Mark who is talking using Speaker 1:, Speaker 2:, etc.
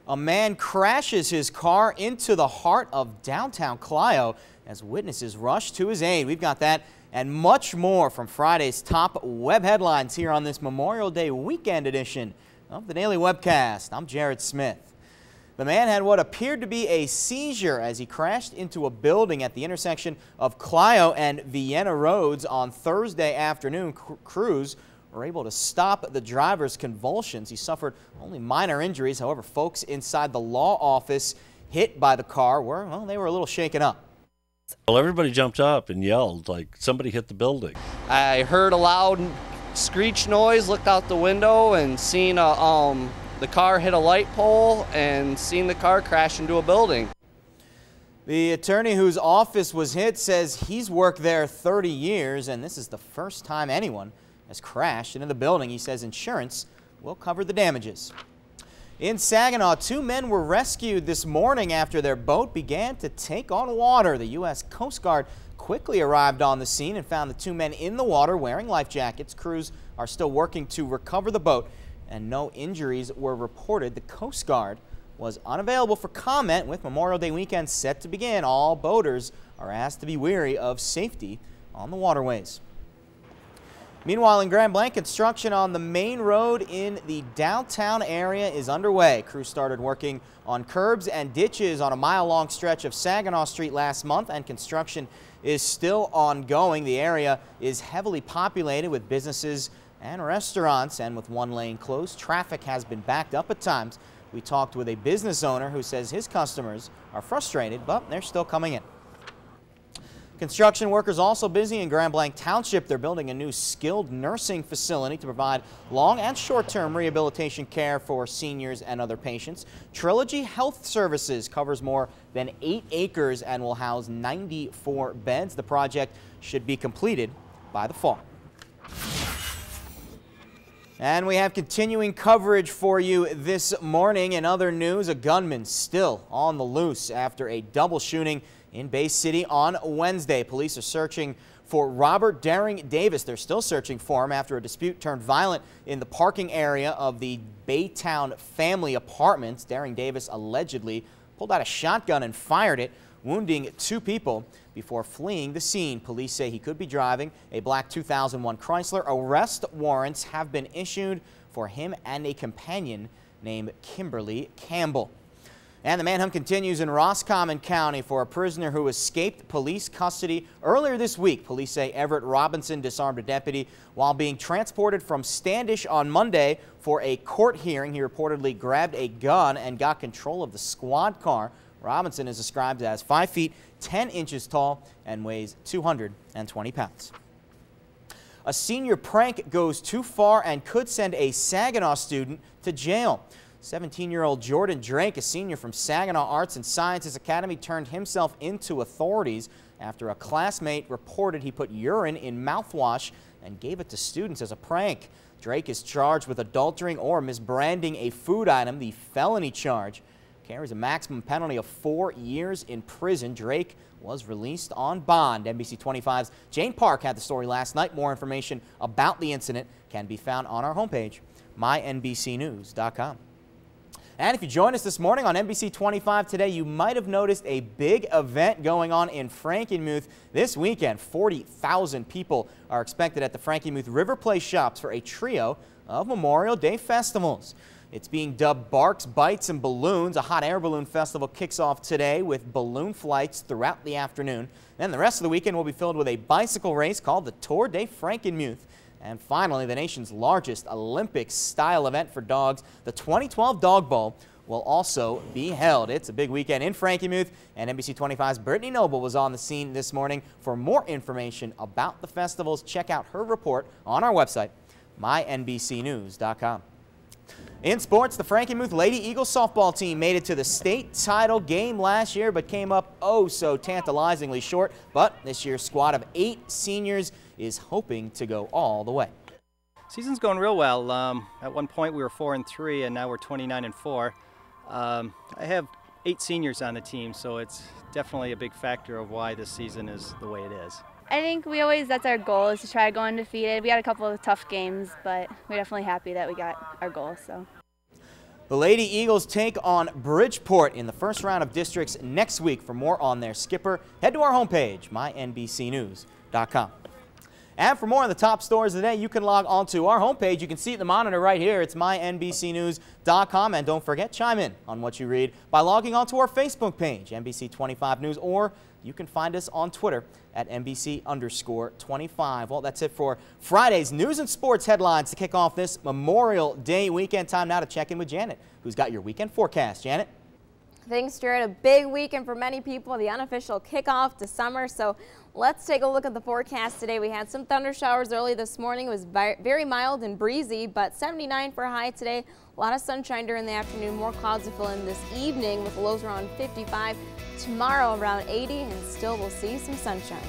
Speaker 1: A man crashes his car into the heart of downtown Clio as witnesses rush to his aid. We've got that and much more from Friday's top web headlines here on this Memorial Day weekend edition of the Daily Webcast. I'm Jared Smith. The man had what appeared to be a seizure as he crashed into a building at the intersection of Clio and Vienna Roads on Thursday afternoon. Crews were able to stop the driver's convulsions. He suffered only minor injuries. However, folks inside the law office hit by the car were, well, they were a little shaken up.
Speaker 2: Well, everybody jumped up and yelled like somebody hit the building.
Speaker 3: I heard a loud screech noise, looked out the window and seen the car hit a light pole and seen the car crash into a building.
Speaker 1: The attorney whose office was hit says he's worked there 30 years and this is the first time anyone has crashed into the building. He says insurance will cover the damages. In Saginaw, two men were rescued this morning after their boat began to take on water. The U.S. Coast Guard quickly arrived on the scene and found the two men in the water wearing life jackets. Crews are still working to recover the boat and no injuries were reported. The Coast Guard was unavailable for comment. With Memorial Day weekend set to begin, all boaters are asked to be wary of safety on the waterways. Meanwhile, in Grand Blanc, construction on the main road in the downtown area is underway. Crews started working on curbs and ditches on a mile-long stretch of Saginaw Street last month, and construction is still ongoing. The area is heavily populated with businesses and restaurants, and with one lane closed, traffic has been backed up at times. We talked with a business owner who says his customers are frustrated, but they're still coming in. Construction workers also busy in Grand Blanc Township. They're building a new skilled nursing facility to provide long and short-term rehabilitation care for seniors and other patients. Trilogy Health Services covers more than 8 acres and will house 94 beds. The project should be completed by the fall. And we have continuing coverage for you this morning. In other news, a gunman still on the loose after a double shooting in Bay City on Wednesday. Police are searching for Robert Daring Davis. They're still searching for him after a dispute turned violent in the parking area of the Baytown family apartments. Daring Davis allegedly pulled out a shotgun and fired it, wounding 2 people before fleeing the scene. Police say he could be driving a black 2001 Chrysler. Arrest warrants have been issued for him and a companion named Kimberly Campbell. And the manhunt continues in Roscommon County for a prisoner who escaped police custody earlier this week. Police say Everett Robinson disarmed a deputy while being transported from Standish on Monday for a court hearing. He reportedly grabbed a gun and got control of the squad car. Robinson is described as 5 feet 10 inches tall and weighs 220 pounds. A senior prank goes too far and could send a Saginaw student to jail. 17-year-old Jordan Drake, a senior from Saginaw Arts and Sciences Academy, turned himself into authorities after a classmate reported he put urine in mouthwash and gave it to students as a prank. Drake is charged with adultering or misbranding a food item. The felony charge carries a maximum penalty of 4 years in prison. Drake was released on bond. NBC 25's Jane Park had the story last night. More information about the incident can be found on our homepage, mynbcnews.com. And if you join us this morning on NBC 25 today, you might have noticed a big event going on in Frankenmuth this weekend. 40,000 people are expected at the Frankenmuth River Place shops for a trio of Memorial Day festivals. It's being dubbed Barks, Bites, and Balloons. A hot air balloon festival kicks off today with balloon flights throughout the afternoon. Then the rest of the weekend will be filled with a bicycle race called the Tour de Frankenmuth. And finally, the nation's largest Olympic-style event for dogs, the 2012 Dog Bowl, will also be held. It's a big weekend in Frankenmuth, and NBC 25's Brittany Noble was on the scene this morning. For more information about the festivals, check out her report on our website, mynbcnews.com. In sports, the Frankenmuth Lady Eagles softball team made it to the state title game last year, but came up oh so tantalizingly short. But this year's squad of 8 seniors is hoping to go all the way.
Speaker 4: Season's going real well. At one point we were 4-3, and now we're 29-4. I have 8 seniors on the team, so it's definitely a big factor of why this season is the way it is.
Speaker 5: I think that's our goal, is to try to go undefeated. We had a couple of tough games, but we're definitely happy that we got our goal. So.
Speaker 1: The Lady Eagles take on Bridgeport in the first round of districts next week. For more on their skipper, head to our homepage, mynbcnews.com. And for more on the top stories of the day, you can log on to our homepage. You can see the monitor right here. It's mynbcnews.com. And don't forget, chime in on what you read by logging on to our Facebook page, NBC25 News, or you can find us on Twitter at NBC_25. Well, that's it for Friday's news and sports headlines to kick off this Memorial Day weekend. Time now to check in with Janet, who's got your weekend forecast. Janet?
Speaker 6: Thanks, Jared. A big weekend for many people, the unofficial kickoff to summer. So let's take a look at the forecast today. We had some thunder showers early this morning. It was very mild and breezy, but 79 for a high today. A lot of sunshine during the afternoon. More clouds to fill in this evening with lows around 55. Tomorrow around 80, and still we'll see some sunshine.